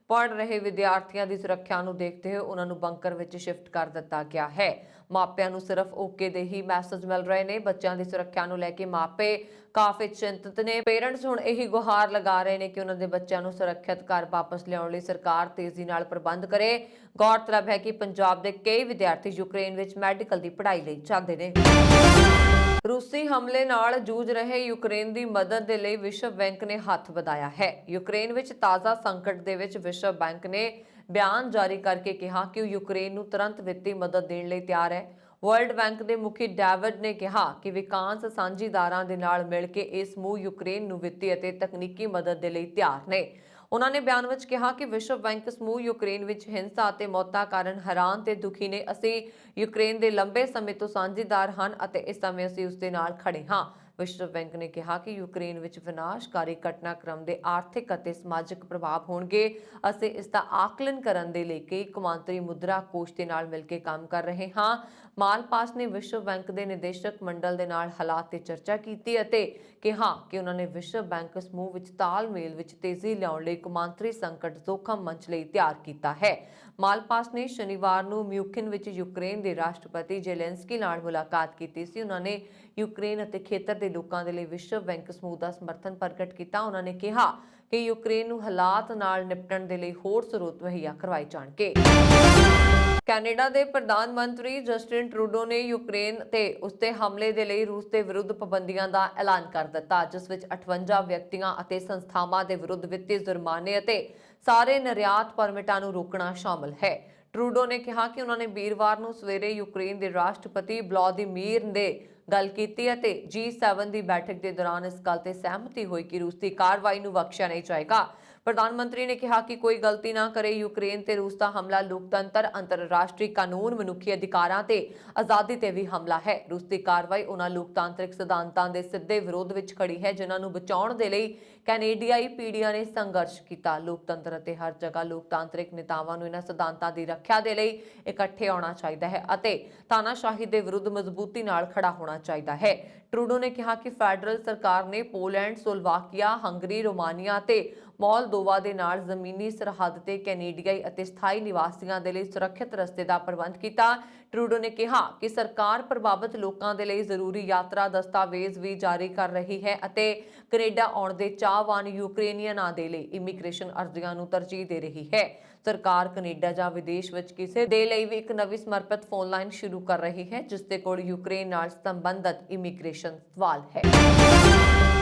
ਪੜ੍ਹ ਰਹੇ ਵਿਦਿਆਰਥੀਆਂ ਦੀ ਸੁਰੱਖਿਆ ਨੂੰ ਦੇਖਦੇ ਹੋਏ ਉਹਨਾਂ ਨੂੰ ਬੰਕਰ ਵਿੱਚ ਸ਼ਿਫਟ ਕਰ ਦਿੱਤਾ ਗਿਆ ਹੈ। ਮਾਪਿਆਂ ਨੂੰ ਸਿਰਫ ਓਕੇ ਦੇ ਹੀ ਮੈਸੇਜ ਮਿਲ ਰਹੇ ਨੇ। ਬੱਚਿਆਂ ਦੀ ਸੁਰੱਖਿਆ ਨੂੰ ਲੈ ਕੇ ਮਾਪੇ ਕਾਫੀ ਚਿੰਤਤ ਨੇ। ਪੇਰੈਂਟਸ ਹੁਣ ਇਹੀ ਗੁਹਾਰ ਲਗਾ ਰਹੇ ਨੇ ਕਿ ਉਹਨਾਂ ਦੇ ਬੱਚਿਆਂ ਨੂੰ ਸੁਰੱਖਿਅਤ ਘਰ ਵਾਪਸ ਲਿਆਉਣ ਲਈ ਸਰਕਾਰ ਤੇਜ਼ੀ ਨਾਲ ਪ੍ਰਬੰਧ ਕਰੇ। ਗੌਰਤਲਬ ਹੈ ਕਿ ਪੰਜਾਬ ਦੇ ਕਈ ਵਿਦਿਆਰਥੀ ਯੂਕਰੇਨ ਵਿੱਚ ਮੈਡੀਕਲ ਦੀ ਪੜ੍ਹਾਈ ਲਈ ਜਾਂਦੇ ਨੇ। ਰੂਸੀ ਹਮਲੇ ਨਾਲ ਜੂਝ ਰਹੇ ਯੂਕਰੇਨ ਦੀ ਮਦਦ ਦੇ ਲਈ ਵਿਸ਼ਵ ਬੈਂਕ ਨੇ ਹੱਥ ਵਧਾਇਆ ਹੈ। ਯੂਕਰੇਨ ਵਿੱਚ ਤਾਜ਼ਾ ਸੰਕਟ ਦੇ ਵਿੱਚ ਵਿਸ਼ਵ ਬੈਂਕ ਨੇ ਬਿਆਨ ਜਾਰੀ ਕਰਕੇ ਕਿਹਾ ਕਿ ਉਹ ਯੂਕਰੇਨ ਨੂੰ ਤੁਰੰਤ ਵਿੱਤੀ ਮਦਦ ਦੇਣ ਲਈ ਤਿਆਰ ਹੈ। ਵਰਲਡ ਬੈਂਕ ਦੇ ਮੁਖੀ ਡੇਵਿਡ ਨੇ ਕਿਹਾ ਕਿ ਵਿਕਾਸ ਸਾਂਝੀਦਾਰਾਂ ਦੇ ਨਾਲ ਮਿਲ ਕੇ ਇਹ ਸਮੂਹ ਯੂਕਰੇਨ ਨੂੰ ਵਿੱਤੀ ਅਤੇ ਤਕਨੀਕੀ ਮਦਦ ਦੇ ਲਈ ਤਿਆਰ ਨੇ। ਉਹਨਾਂ ਨੇ ਬਿਆਨ ਵਿੱਚ ਕਿਹਾ ਕਿ ਵਿਸ਼ਵ ਬੈਂਕ ਸਮੂਹ ਯੂਕਰੇਨ ਵਿੱਚ ਹਿੰਸਾ ਅਤੇ ਮੌਤਾਂ ਕਾਰਨ ਹੈਰਾਨ ਤੇ ਦੁਖੀ ਨੇ। ਅਸੀਂ ਯੂਕਰੇਨ ਦੇ ਲੰਬੇ ਸਮੇਂ ਤੋਂ ਸਾਂਝੀਦਾਰ ਹਨ ਅਤੇ ਇਸ ਸਮੇਂ ਅਸੀਂ ਉਸ ਦੇ ਨਾਲ ਖੜੇ ਹਾਂ। ਵਿਸ਼ਵ ਬੈਂਕ ਨੇ ਕਿਹਾ ਕਿ ਯੂਕਰੇਨ ਵਿੱਚ ਵਿਨਾਸ਼ਕਾਰੀ ਘਟਨਾਕ੍ਰਮ ਦੇ ਆਰਥਿਕ ਅਤੇ ਸਮਾਜਿਕ ਪ੍ਰਭਾਵ ਹੋਣਗੇ। ਅਸੀਂ ਇਸ ਦਾ ਆਕਲਨ ਕਰਨ ਦੇ ਲਈ ਕਈ ਕੌਮਾਂਤਰੀ ਮੁਦਰਾ ਕੋਸ਼ ਦੇ ਨਾਲ ਮਿਲ ਕੇ ਕੰਮ ਕਰ ਰਹੇ ਹਾਂ। ਮਾਲਪਾਸ ਨੇ ਵਿਸ਼ਵ ਬੈਂਕ ਦੇ ਨਿਦੇਸ਼ਕ ਮੰਡਲ ਦੇ ਨਾਲ ਹਾਲਾਤ ਤੇ ਚਰਚਾ ਕੀਤੀ ਅਤੇ ਕਿਹਾ ਕਿ ਉਹਨਾਂ ਨੇ ਵਿਸ਼ਵ ਬੈਂਕ ਸਮੂਹ ਵਿੱਚ ਤਾਲਮੇਲ ਵਿੱਚ ਤੇਜ਼ੀ ਲਿਆਉਣ ਲਈ ਕੌਮਾਂਤਰੀ ਸੰਕਟ ਜ਼ੋਖਮ ਮੰਚ ਲਈ ਤਿਆਰ ਕੀਤਾ ਹੈ। ਮਾਲਪਾਸ ਨੇ ਸ਼ਨੀਵਾਰ ਨੂੰ ਮਿਊਨਿਖ ਵਿੱਚ ਯੂਕਰੇਨ ਦੇ ਰਾਸ਼ਟਰਪਤੀ ਜ਼ੇਲੈਂਸਕੀ ਨਾਲ ਮੁਲਾਕਾਤ ਕੀਤੀ ਸੀ। ਉਹਨਾਂ ਨੇ ਯੂਕਰੇਨ ਅਤੇ ਖੇਤਰ ਦੇ ਲੋਕਾਂ ਦੇ ਲਈ ਵਿਸ਼ਵ ਬੈਂਕ ਸਮੂਹ ਦਾ ਸਮਰਥਨ ਪ੍ਰਗਟ ਕੀਤਾ। ਉਹਨਾਂ ਨੇ ਕਿਹਾ ਕਿ ਯੂਕਰੇਨ ਨੂੰ ਹਾਲਾਤ ਨਾਲ ਨਿਪਟਣ ਦੇ ਲਈ ਹੋਰ ਸਰੋਤ ਮੁਹੱਈਆ ਕਰਵਾਏ ਜਾਣਗੇ। ਕੈਨੇਡਾ ਦੇ ਪ੍ਰਧਾਨ ਮੰਤਰੀ ਜਸਟਿਨ ਟਰੂਡੋ ਨੇ ਯੂਕਰੇਨ ਤੇ ਉਸਤੇ ਹਮਲੇ ਦੇ ਲਈ ਰੂਸ ਦੇ ਵਿਰੁੱਧ ਪਾਬੰਦੀਆਂ ਦਾ ਐਲਾਨ ਕਰ ਦਿੱਤਾ, ਜਿਸ ਵਿੱਚ 58 ਵਿਅਕਤੀਆਂ ਅਤੇ ਸੰਸਥਾਵਾਂ ਦੇ ਵਿਰੁੱਧ ਵਿੱਤੀ ਜੁਰਮਾਨੇ ਅਤੇ ਸਾਰੇ ਨਿਰਯਾਤ ਪਰਮਿਟਾਂ ਨੂੰ ਰੋਕਣਾ ਸ਼ਾਮਲ ਹੈ। ਟਰੂਡੋ ਨੇ ਕਿਹਾ ਕਿ ਉਹਨਾਂ ਨੇ ਵੀਰਵਾਰ ਨੂੰ ਸਵੇਰੇ ਯੂਕਰੇਨ ਦੇ ਰਾਸ਼ਟਰਪਤੀ ਵਲਾਦੀਮੀਰ ਦੇ ਗੱਲ ਕੀਤੀ ਅਤੇ G7 ਦੀ ਬੈਠਕ ਦੇ ਦੌਰਾਨ ਇਸ ਗੱਲ ਤੇ ਸਹਿਮਤੀ ਹੋਈ ਕਿ ਰੂਸ ਦੀ ਕਾਰਵਾਈ ਨੂੰ ਬਖਸ਼ਿਆ ਨਹੀਂ ਜਾਏਗਾ। ਪ੍ਰਧਾਨ ਮੰਤਰੀ ਨੇ ਕਿਹਾ ਕਿ ਕੋਈ ਗਲਤੀ ਨਾ ਕਰੇ। ਯੂਕਰੇਨ ਤੇ ਰੂਸ ਦਾ ਹਮਲਾ ਲੋਕਤੰਤਰ, ਅੰਤਰਰਾਸ਼ਟਰੀ ਕਾਨੂੰਨ, ਮਨੁੱਖੀ ਅਧਿਕਾਰਾਂ ਤੇ ਆਜ਼ਾਦੀ ਤੇ ਵੀ ਹਮਲਾ ਹੈ। ਰੂਸ ਦੀ ਕਾਰਵਾਈ ਉਹਨਾਂ ਲੋਕਤਾਂਤਰਿਕ ਸਿਧਾਂਤਾਂ ਦੇ ਸਿੱਧੇ ਵਿਰੋਧ ਵਿੱਚ ਖੜੀ ਹੈ ਜਿਨ੍ਹਾਂ ਨੂੰ ਬਚਾਉਣ ਦੇ ਲਈ ਕੈਨੇਡੀਆਈ ਪੀੜ੍ਹੀਆਂ ਨੇ ਸੰਘਰਸ਼ ਕੀਤਾ। ਲੋਕਤੰਤਰ ਅਤੇ ਹਰ ਜਗ੍ਹਾ ਲੋਕਤਾਂਤਰਿਕ ਨੇਤਾਵਾਂ ਨੂੰ ਇਹਨਾਂ ਸਿਧਾਂਤਾਂ ਦੀ ਰੱਖਿਆ ਦੇ ਲਈ ਇਕੱਠੇ ਆਉਣਾ ਚਾਹੀਦਾ ਹੈ ਅਤੇ ਤਾਨਾਸ਼ਾਹੀ ਦੇ ਵਿਰੁੱਧ ਮਜ਼ਬੂਤੀ ਨਾਲ ਖੜਾ ਹੋਣਾ ਚਾਹੀਦਾ ਹੈ। ਟਰੂਡੋ ਨੇ ਕਿਹਾ ਕਿ ਫੈਡਰਲ ਸਰਕਾਰ ਨੇ ਪੋਲੈਂਡ, ਸਲੋਵਾਕੀਆ, ਹੰਗਰੀ, ਰੋਮਾਨੀਆ ਤੇ ਮੋਲਦੋਵਾ ਦੇ ਨਾਲ ਜ਼ਮੀਨੀ ਸਰਹੱਦ ਤੇ ਕੈਨੇਡੀਆਈ ਅਤੇ ਸਥਾਈ ਨਿਵਾਸੀਆਂ ਦੇ ਲਈ ਸੁਰੱਖਿਅਤ ਰਸਤੇ ਦਾ ਪ੍ਰਬੰਧ ਕੀਤਾ। ਟਰੂਡੋ ਨੇ ਕਿਹਾ ਕਿ ਸਰਕਾਰ ਪ੍ਰਭਾਵਿਤ ਲੋਕਾਂ ਦੇ ਲਈ ਜ਼ਰੂਰੀ ਯਾਤਰਾ ਦਸਤਾਵੇਜ਼ ਵੀ ਜਾਰੀ ਕਰ ਰਹੀ ਹੈ ਅਤੇ ਕੈਨੇਡਾ ਆਉਣ ਦੇ ਚਾਹਵਾਨ ਯੂਕਰੇਨੀਅਨਾਂ ਦੇ ਲਈ ਇਮੀਗ੍ਰੇਸ਼ਨ ਅਰਜ਼ੀਆਂ ਨੂੰ ਤਰਜੀਹ ਦੇ ਰਹੀ ਹੈ। ਸਰਕਾਰ ਕੈਨੇਡਾ ਜਾਂ ਵਿਦੇਸ਼ ਵਿੱਚ ਕਿਸੇ ਦੇ ਲਈ ਵੀ ਇੱਕ ਨਵੀਂ ਸਮਰਪਿਤ ਫੋਨ ਲਾਈਨ ਸ਼ੁਰੂ ਕਰ ਰਹੀ ਹੈ ਜਿਸ ਦੇ ਕੋਲ ਯੂਕਰੇਨ ਨਾਲ ਸੰਬੰਧਿਤ ਇਮੀਗ੍ਰੇਸ਼ਨ ਸਵਾਲ ਹੈ।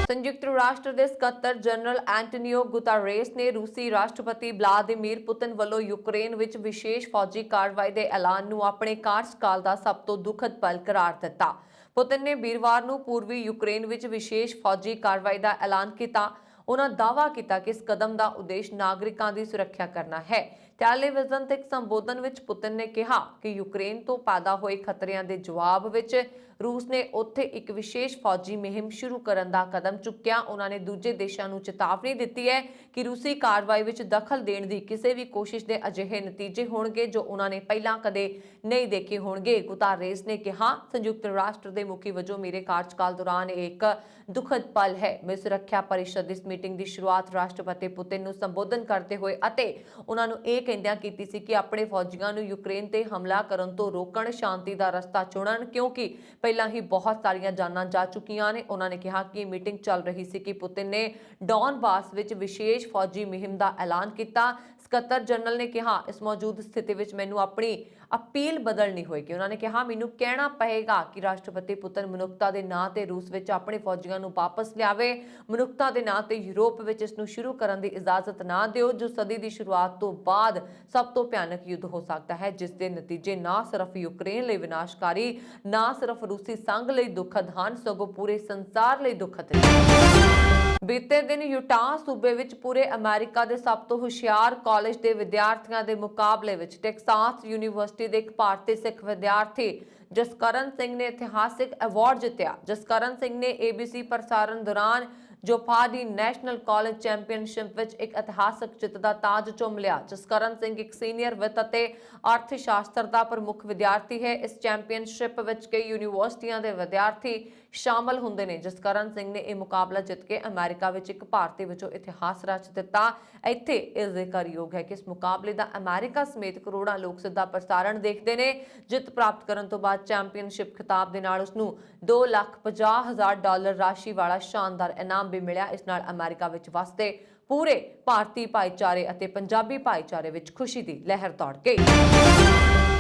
ਸੰਯੁਕਤ ਰਾਸ਼ਟਰ ਦੇ ਸਕੱਤਰ ਜਨਰਲ ਐਂਟੋਨੀਓ ਗੁਤਾਰੇਸ ਨੇ ਰੂਸੀ ਰਾਸ਼ਟਰਪਤੀ ਵਲਾਦੀਮੀਰ ਪੁਤਿਨ ਵੱਲੋਂ ਯੂਕਰੇਨ ਵਿੱਚ ਵਿਸ਼ੇਸ਼ ਫੌਜੀ ਕਾਰਵਾਈ ਦੇ ਐਲਾਨ ਨੂੰ ਆਪਣੇ ਕਾਰਜਕਾਲ ਦਾ ਸਭ ਤੋਂ ਦੁਖਦ ਪਲ ਕਰਾਰ ਦਿੱਤਾ। ਪੁਤਿਨ ਨੇ ਵੀਰਵਾਰ ਨੂੰ ਪੂਰਬੀ ਯੂਕਰੇਨ ਵਿੱਚ ਵਿਸ਼ੇਸ਼ ਫੌਜੀ ਕਾਰਵਾਈ ਦਾ ਐਲਾਨ ਕੀਤਾ। ਉਹਨਾਂ ਦਾਅਵਾ ਕੀਤਾ ਕਿ ਇਸ ਕਦਮ ਦਾ ਉਦੇਸ਼ ਨਾਗਰਿਕਾਂ ਦੀ ਸੁਰੱਖਿਆ ਕਰਨਾ ਹੈ। ਟੈਲੀਵਿਜ਼ਨ ਤੇ ਇੱਕ ਸੰਬੋਧਨ ਵਿੱਚ ਪੁਤਿਨ ਨੇ ਕਿਹਾ ਕਿ ਯੂਕਰੇਨ ਤੋਂ ਪੈਦਾ ਹੋਏ ਖਤਰਿਆਂ ਦੇ ਜਵਾਬ ਵਿੱਚ ਰੂਸ ਨੇ ਉੱਥੇ ਇੱਕ ਵਿਸ਼ੇਸ਼ ਫੌਜੀ ਮੁਹਿੰਮ ਸ਼ੁਰੂ ਕਰਨ ਦਾ ਕਦਮ ਚੁੱਕਿਆ। ਉਹਨਾਂ ਨੇ ਦੂਜੇ ਦੇਸ਼ਾਂ ਨੂੰ ਚੇਤਾਵਨੀ ਦਿੱਤੀ ਹੈ ਕਿ ਰੂਸੀ ਕਾਰਵਾਈ ਵਿੱਚ ਦਖਲ ਦੇਣ ਦੀ ਕਿਸੇ ਵੀ ਕੋਸ਼ਿਸ਼ ਦੇ ਅਜਿਹੇ ਨਤੀਜੇ ਹੋਣਗੇ ਜੋ ਉਹਨਾਂ ਨੇ ਪਹਿਲਾਂ ਕਦੇ ਨਹੀਂ ਦੇਖੇ ਹੋਣਗੇ। ਗੁਤਾਰੇਸ ਨੇ ਕਿਹਾ, ਸੰਯੁਕਤ ਰਾਸ਼ਟਰ ਦੇ ਮੁਖੀ ਵਜੋਂ ਮੇਰੇ ਕਾਰਜਕਾਲ ਦੌਰਾਨ ਇੱਕ ਦੁਖਦ ਪਲ ਹੈ। ਮੈਂ ਸੁਰੱਖਿਆ ਪਰਿਸ਼ਦ ਦੀ ਮੀਟਿੰਗ ਦੀ ਸ਼ੁਰੂਆਤ ਰਾਸ਼ਟਰਪਤੀ ਪੁਤਿਨ ਨੂੰ ਸੰਬੋਧਨ ਕਰਦੇ ਹੋਏ ਅਤੇ ਉਹਨਾਂ ਨੂੰ ਇਹ ਕਹਿੰਦਿਆਂ ਕੀਤੀ ਸੀ ਕਿ ਆਪਣੇ ਫੌਜੀਆਂ ਨੂੰ ਯੂਕਰੇਨ ਤੇ ਹਮਲਾ ਕਰਨ ਤੋਂ ਰੋਕਣ, ਸ਼ਾਂਤੀ ਦਾ ਰਸਤਾ ਚੁਣਨ, ਕਿਉਂਕਿ ਪਹਿਲਾਂ ਹੀ ਬਹੁਤ ਸਾਰੀਆਂ ਜਾਨਾਂ ਜਾ ਚੁੱਕੀਆਂ ਨੇ। ਉਹਨਾਂ ਨੇ ਕਿਹਾ ਕਿ ਮੀਟਿੰਗ ਚੱਲ ਰਹੀ ਸੀ ਕਿ ਪੁਤਿਨ ਨੇ ਡੌਨਬਾਸ ਵਿੱਚ ਵਿਸ਼ੇਸ਼ ਫੌਜੀ ਮੁਹਿੰਮ ਦਾ ਐਲਾਨ ਕੀਤਾ। ਸਕੱਤਰ ਜਨਰਲ ਨੇ ਕਿਹਾ, ਇਸ ਮੌਜੂਦ ਸਥਿਤੀ ਵਿੱਚ ਮੈਨੂੰ ਆਪਣੀ ਅਪੀਲ ਬਦਲਣੀ ਹੋਏਗੀ। ਉਹਨਾਂ ਨੇ ਕਿਹਾ, ਮੈਨੂੰ ਕਹਿਣਾ ਪਏਗਾ ਕਿ ਰਾਸ਼ਟਰਪਤੀ ਪੁਤਿਨ ਮਨੁੱਖਤਾ ਦੇ ਨਾਂ ਤੇ ਰੂਸ ਵਿੱਚ ਆਪਣੇ ਫੌਜੀਆਂ ਨੂੰ ਵਾਪਸ ਲਿਆਵੇ। ਮਨੁੱਖਤਾ ਦੇ ਨਾਂ ਤੇ ਯੂਰਪ ਵਿੱਚ ਇਸ ਨੂੰ ਸ਼ੁਰੂ ਕਰਨ ਦੀ ਇਜਾਜ਼ਤ ਨਾ ਦਿਓ ਜੋ ਸਦੀ ਦੀ ਸ਼ੁਰੂਆਤ ਤੋਂ ਬਾਅਦ ਸਭ ਤੋਂ ਭਿਆਨਕ ਯੁੱਧ ਹੋ ਸਕਦਾ ਹੈ, ਜਿਸ ਦੇ ਨਤੀਜੇ ਨਾ ਸਿਰਫ ਯੂਕਰੇਨ ਲਈ ਵਿਨਾਸ਼ਕਾਰੀ, ਨਾ ਸਿਰਫ ਰੂਸੀ ਸੰਘ ਲਈ ਦੁਖਦ ਹਨ, ਸਗੋਂ ਪੂਰੇ ਸੰਸਾਰ ਲਈ ਦੁਖਦ ਹਨ। ਬੀਤੇ ਦਿਨ ਯੂਟਾਹ ਸੂਬੇ ਵਿੱਚ ਪੂਰੇ ਅਮਰੀਕਾ ਦੇ ਸਭ ਤੋਂ ਹੁਸ਼ਿਆਰ ਕਾਲਜ ਦੇ ਵਿਦਿਆਰਥੀਆਂ ਦੇ ਮੁਕਾਬਲੇ ਵਿੱਚ ਟੈਕਸਾਸ ਯੂਨੀਵਰਸਿਟੀ ਦੇ ਇੱਕ ਭਾਰਤੀ ਸਿੱਖ ਵਿਦਿਆਰਥੀ ਜਸਕਰਨ ਸਿੰਘ ਨੇ ਇਤਿਹਾਸਿਕ ਅਵਾਰਡ ਜਿੱਤਿਆ। ਜਸਕਰਨ ਸਿੰਘ ਨੇ ABC ਪ੍ਰਸਾਰਣ ਦੌਰਾਨ ਜੋਪਾਡੀ ਨੈਸ਼ਨਲ ਕਾਲਜ ਚੈਂਪੀਅਨਸ਼ਿਪ ਵਿੱਚ ਇੱਕ ਇਤਿਹਾਸਕ ਜਿੱਤ ਦਾ ਤਾਜ ਚੁੰਮ ਲਿਆ। ਜਸਕਰਨ ਸਿੰਘ ਇੱਕ ਸੀਨੀਅਰ ਵਿੱਤ ਅਤੇ ਅਰਥ ਸ਼ਾਸਤਰ ਦਾ ਪ੍ਰਮੁੱਖ ਵਿਦਿਆਰਥੀ ਹੈ। ਇਸ ਚੈਂਪੀਅਨਸ਼ਿਪ ਵਿੱਚ ਕਈ ਯੂਨੀਵਰਸਿਟੀਆਂ ਦੇ ਵਿਦਿਆਰਥੀ ਸ਼ਾਮਲ ਹੁੰਦੇ ਨੇ। ਜਸਕਰਨ ਸਿੰਘ ਨੇ ਇਹ ਮੁਕਾਬਲਾ ਜਿੱਤ ਕੇ ਅਮਰੀਕਾ ਵਿੱਚ ਇੱਕ ਭਾਰਤੀ ਵਜੋਂ ਇਤਿਹਾਸ ਰਚ ਦਿੱਤਾ। ਇੱਥੇ ਇਹ ਜ਼ਿਕਰਯੋਗ ਹੈ ਕਿ ਇਸ ਮੁਕਾਬਲੇ ਦਾ ਅਮਰੀਕਾ ਸਮੇਤ ਕਰੋੜਾਂ ਲੋਕ ਸਿੱਧਾ ਪ੍ਰਸਾਰਣ ਦੇਖਦੇ ਨੇ। ਜਿੱਤ ਪ੍ਰਾਪਤ ਕਰਨ ਤੋਂ ਬਾਅਦ ਚੈਂਪੀਅਨਸ਼ਿਪ ਖਿਤਾਬ ਦੇ ਨਾਲ ਉਸ ਨੂੰ $2,50,000 ਰਾਸ਼ੀ ਵਾਲਾ ਸ਼ਾਨਦਾਰ ਇਨਾਮ ਵੀ ਮਿਲਿਆ। ਇਸ ਨਾਲ ਅਮਰੀਕਾ ਵਿੱਚ ਵਸਦੇ ਪੂਰੇ ਭਾਰਤੀ ਭਾਈਚਾਰੇ ਅਤੇ ਪੰਜਾਬੀ ਭਾਈਚਾਰੇ ਵਿੱਚ ਖੁਸ਼ੀ ਦੀ ਲਹਿਰ ਦੌੜ ਗਈ।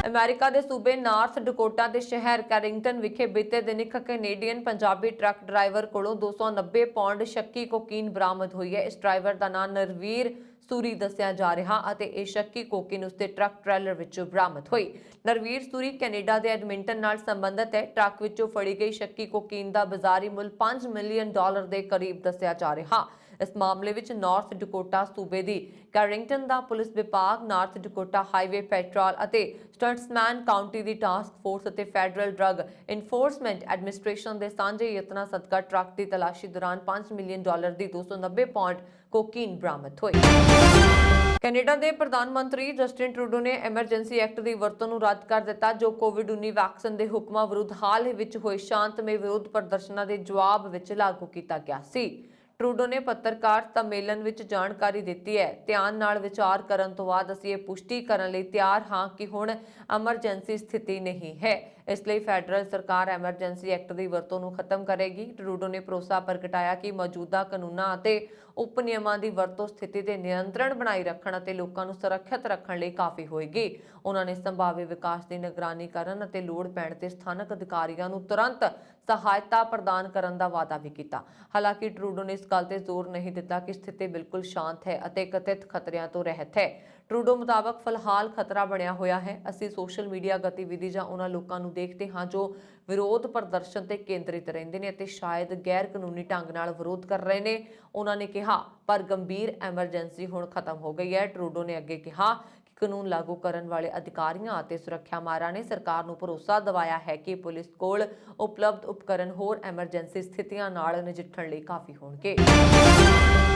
ਅਮਰੀਕਾ ਦੇ ਸੂਬੇ ਨਾਰਥ ਡਕੋਟਾ ਦੇ ਸ਼ਹਿਰ ਕੈਰਿੰਗਟਨ ਵਿਖੇ ਬੀਤੇ ਦਿਨ ਇੱਕ ਕੈਨੇਡੀਅਨ ਪੰਜਾਬੀ ਟਰੱਕ ਡਰਾਈਵਰ ਕੋਲੋਂ 290 ਪੌਂਡ ਸ਼ੱਕੀ ਕੋਕੀਨ ਬਰਾਮਦ ਹੋਈ ਹੈ। ਇਸ ਡਰਾਈਵਰ ਦਾ ਨਾਮ ਨਰਵੀਰ ਸੂਰੀ ਦੱਸਿਆ ਜਾ ਰਿਹਾ ਅਤੇ ਇਹ ਸ਼ੱਕੀ ਕੋਕੀਨ ਉਸਦੇ ਟਰੱਕ ਟ੍ਰੇਲਰ ਵਿੱਚੋਂ ਬਰਾਮਦ ਹੋਈ। ਨਰਵੀਰ ਸੂਰੀ ਕੈਨੇਡਾ ਦੇ ਐਡਮਿੰਟਨ ਨਾਲ ਸੰਬੰਧਿਤ ਹੈ। ਟਰੱਕ ਵਿੱਚੋਂ ਫੜੀ ਗਈ ਸ਼ੱਕੀ ਕੋਕੀਨ ਦਾ ਬਾਜ਼ਾਰੀ ਮੁੱਲ $5 ਮਿਲੀਅਨ ਦੇ ਕਰੀਬ ਦੱਸਿਆ ਜਾ ਰਿਹਾ। ਇਸ ਮਾਮਲੇ ਵਿੱਚ ਨਾਰਥ ਡਕੋਟਾ ਸੂਬੇ ਦੀ ਕੈਰਿੰਗਟਨ ਦਾ ਪੁਲਿਸ ਵਿਭਾਗ, ਨਾਰਥ ਡਕੋਟਾ ਹਾਈਵੇ ਪੈਟਰੋਲ ਅਤੇ ਸਟਟਸਮੈਨ ਕਾਉਂਟੀ ਦੀ ਟਾਸਕ ਫੋਰਸ ਅਤੇ ਫੈਡਰਲ ਡਰੱਗ ਇਨਫੋਰਸਮੈਂਟ ਐਡਮਿਨਿਸਟ੍ਰੇਸ਼ਨ ਦੇ ਸਾਂਝੇ ਯਤਨਾਂ ਸਦਕਾ ਟਰੱਕ ਦੀ ਤਲਾਸ਼ੀ ਦੌਰਾਨ $5 ਮਿਲੀਅਨ ਦੀ 290 ਪੌਂਡ ਕੋਕੀਨ ਬਰਾਮਦ ਹੋਈ। ਕੈਨੇਡਾ ਦੇ ਪ੍ਰਧਾਨ ਮੰਤਰੀ ਜਸਟਿਨ ਟਰੂਡੋ ਨੇ ਐਮਰਜੈਂਸੀ ਐਕਟ ਦੀ ਵਰਤੋਂ ਨੂੰ ਰੱਦ ਕਰ ਦਿੱਤਾ ਜੋ ਕੋਵਿਡ-19 ਵੈਕਸੀਨ ਦੇ ਹੁਕਮਾਂ ਵਿਰੁੱਧ ਹਾਲ ਹੀ ਵਿੱਚ ਹੋਏ ਸ਼ਾਂਤਮਈ ਵਿਰੋਧ ਪ੍ਰਦਰਸ਼ਨਾਂ ਦੇ ਜਵਾਬ ਵਿੱਚ ਲਾਗੂ ਕੀਤਾ ਗਿਆ ਸੀ। ਟਰੂਡੋ ਨੇ ਪੱਤਰਕਾਰ ਸੰਮੇਲਨ ਵਿੱਚ ਜਾਣਕਾਰੀ ਦਿੱਤੀ ਹੈ। ਧਿਆਨ ਨਾਲ ਵਿਚਾਰ ਕਰਨ ਤੋਂ ਬਾਅਦ ਅਸੀਂ ਇਹ ਪੁਸ਼ਟੀ ਕਰਨ ਲਈ ਤਿਆਰ ਹਾਂ ਕਿ ਹੁਣ ਐਮਰਜੈਂਸੀ ਸਥਿਤੀ ਨਹੀਂ ਹੈ। ਇਸ ਲਈ ਫੈਡਰਲ ਸਰਕਾਰ ਐਮਰਜੈਂਸੀ ਐਕਟ ਦੀ ਵਰਤੋਂ ਨੂੰ ਖਤਮ ਕਰੇਗੀ। ਟਰੂਡੋ ਨੇ ਭਰੋਸਾ ਪ੍ਰਗਟਾਇਆ ਕਿ ਮੌਜੂਦਾ ਕਾਨੂੰਨਾਂ ਅਤੇ ਉਪ ਨਿਯਮਾਂ ਦੀ ਵਰਤੋਂ ਸਥਿਤੀ ਤੇ ਨਿਯੰਤਰਣ ਬਣਾਈ ਰੱਖਣ ਅਤੇ ਲੋਕਾਂ ਨੂੰ ਸੁਰੱਖਿਅਤ ਰੱਖਣ ਲਈ ਕਾਫੀ ਹੋਏਗੀ। ਉਹਨਾਂ ਨੇ ਸੰਭਾਵੀ ਵਿਕਾਸ ਦੀ ਨਿਗਰਾਨੀ ਕਰਨ ਅਤੇ ਲੋੜ ਪੈਣ ਤੇ ਸਥਾਨਕ ਅਧਿਕਾਰੀਆਂ ਨੂੰ ਤੁਰੰਤ ਸਹਾਇਤਾ ਪ੍ਰਦਾਨ ਕਰਨ ਦਾ ਵਾਅਦਾ ਵੀ ਕੀਤਾ। ਹਾਲਾਂਕਿ ਟਰੂਡੋ ਨੇ ਇਸ ਗੱਲ ਤੇ ਜ਼ੋਰ ਨਹੀਂ ਦਿੱਤਾ ਕਿ ਸਥਿਤੀ ਬਿਲਕੁਲ ਸ਼ਾਂਤ ਹੈ ਅਤੇ ਕਥਿਤ ਖਤਰਿਆਂ ਤੋਂ ਰਹਿਤ ਹੈ। ਟਰੂਡੋ ਮੁਤਾਬਕ ਫਿਲਹਾਲ ਖਤਰਾ ਬਣਿਆ ਹੋਇਆ ਹੈ। ਅਸੀਂ ਸੋਸ਼ਲ ਮੀਡੀਆ ਗਤੀਵਿਧੀ ਜਾਂ ਉਹਨਾਂ ਲੋਕਾਂ ਨੂੰ ਦੇਖਦੇ ਹਾਂ ਜੋ ਵਿਰੋਧ ਪ੍ਰਦਰਸ਼ਨ ਤੇ ਕੇਂਦਰਿਤ ਰਹਿੰਦੇ ਨੇ ਅਤੇ ਸ਼ਾਇਦ ਗੈਰ ਕਾਨੂੰਨੀ ਢੰਗ ਨਾਲ ਵਿਰੋਧ ਕਰ ਰਹੇ ਨੇ, ਉਹਨਾਂ ਨੇ ਕਿਹਾ। ਪਰ ਗੰਭੀਰ ਐਮਰਜੈਂਸੀ ਹੁਣ ਖਤਮ ਹੋ ਗਈ ਹੈ। ਟਰੂਡੋ ਨੇ ਅੱਗੇ ਕਿਹਾ ਕਿ ਕਾਨੂੰਨ ਲਾਗੂ ਕਰਨ ਵਾਲੇ ਅਧਿਕਾਰੀਆਂ ਅਤੇ ਸੁਰੱਖਿਆ ਮਾਹਰਾਂ ਨੇ ਸਰਕਾਰ ਨੂੰ ਭਰੋਸਾ ਦਿਵਾਇਆ ਹੈ ਕਿ ਪੁਲਿਸ ਕੋਲ ਉਪਲਬਧ ਉਪਕਰਨ ਹੋਰ ਐਮਰਜੈਂਸੀ ਸਥਿਤੀਆਂ ਨਾਲ ਨਜਿੱਠਣ ਲਈ ਕਾਫੀ ਹੋਣਗੇ।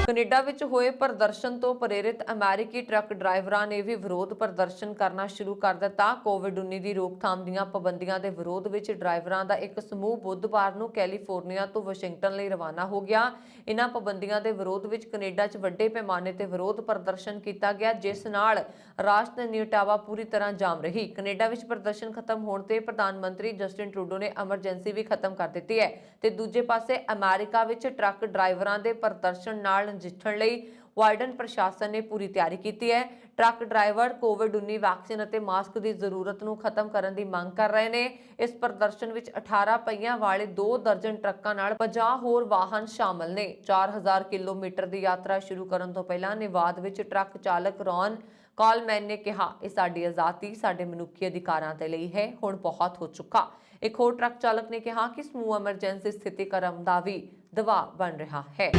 ਕੈਨੇਡਾ ਵਿੱਚ ਹੋਏ ਪ੍ਰਦਰਸ਼ਨ ਤੋਂ ਪ੍ਰੇਰਿਤ ਅਮਰੀਕੀ ਟਰੱਕ ਡਰਾਈਵਰਾਂ ਨੇ ਵੀ ਵਿਰੋਧ ਪ੍ਰਦਰਸ਼ਨ ਕਰਨਾ ਸ਼ੁਰੂ ਕਰ ਦਿੱਤਾ। ਕੋਵਿਡ-19 ਦੀ ਰੋਕਥਾਮ ਦੀਆਂ ਪਾਬੰਦੀਆਂ ਦੇ ਵਿਰੋਧ ਵਿੱਚ ਡਰਾਈਵਰਾਂ ਦਾ ਇੱਕ ਸਮੂਹ ਬੁੱਧਵਾਰ ਨੂੰ ਕੈਲੀਫੋਰਨੀਆ ਤੋਂ ਵਾਸ਼ਿੰਗਟਨ ਲਈ ਰਵਾਨਾ ਹੋ ਗਿਆ। ਇਨ੍ਹਾਂ ਪਾਬੰਦੀਆਂ ਦੇ ਵਿਰੋਧ ਵਿੱਚ ਕੈਨੇਡਾ 'ਚ ਵੱਡੇ ਪੈਮਾਨੇ ਤੇ ਵਿਰੋਧ ਪ੍ਰਦਰਸ਼ਨ ਕੀਤਾ ਗਿਆ, ਜਿਸ ਨਾਲ ਰਾਜਧਾਨੀ ਓਟਾਵਾ ਪੂਰੀ ਤਰ੍ਹਾਂ ਜਾਮ ਰਹੀ। ਕੈਨੇਡਾ ਵਿੱਚ ਪ੍ਰਦਰਸ਼ਨ ਖਤਮ ਹੋਣ ਤੇ ਪ੍ਰਧਾਨ ਮੰਤਰੀ ਜਸਟਿਨ ਟਰੂਡੋ ਨੇ ਐਮਰਜੈਂਸੀ ਵੀ ਖਤਮ ਕਰ ਦਿੱਤੀ ਹੈ ਤੇ ਦੂਜੇ ਪਾਸੇ ਅਮਰੀਕਾ ਵਿੱਚ ਟਰੱਕ ਡਰਾਈਵਰਾਂ ਦੇ ਪ੍ਰਦਰਸ਼ਨ ਨਾਲ ਨਜਿੱਠਣ ਲਈ ਵਾਈਡਨ ਪ੍ਰਸ਼ਾਸਨ ਨੇ ਪੂਰੀ ਤਿਆਰੀ ਕੀਤੀ ਹੈ। ਟਰੱਕ ਡਰਾਈਵਰ ਕੋਵਿਡ-19 ਵੈਕਸੀਨ ਅਤੇ ਮਾਸਕ ਦੀ ਜ਼ਰੂਰਤ ਨੂੰ ਖਤਮ ਕਰਨ ਦੀ ਮੰਗ ਕਰ ਰਹੇ ਨੇ। ਇਸ ਪ੍ਰਦਰਸ਼ਨ ਵਿੱਚ 18 ਪਹੀਆਂ ਵਾਲੇ 2 ਦਰਜਨ ਟਰੱਕਾਂ ਨਾਲ 50 ਹੋਰ ਵਾਹਨ ਸ਼ਾਮਲ ਨੇ। 4000 ਕਿਲੋਮੀਟਰ ਦੀ ਯਾਤਰਾ ਸ਼ੁਰੂ ਕਰਨ ਤੋਂ ਪਹਿਲਾਂ ਨੇਵਾਦ ਵਿੱਚ ਟਰੱਕ ਚਾਲਕ ਰੌਨ ਕਾਲਮੈਨ ਨੇ ਕਿਹਾ, ਇਹ ਸਾਡੀ ਆਜ਼ਾਦੀ ਸਾਡੇ ਮਨੁੱਖੀ ਅਧਿਕਾਰਾਂ ਦੇ ਲਈ ਹੈ, ਹੁਣ ਬਹੁਤ ਹੋ ਚੁੱਕਾ। ਇੱਕ ਹੋਰ ਟਰੱਕ ਚਾਲਕ ਨੇ ਕਿਹਾ ਕਿ ਸਮੂਹ ਐਮਰਜੈਂਸੀ ਸਥਿਤੀ ਕਰਨ ਦਾ ਵੀ ਦਬਾਅ ਬਣ ਰਿਹਾ ਹੈ।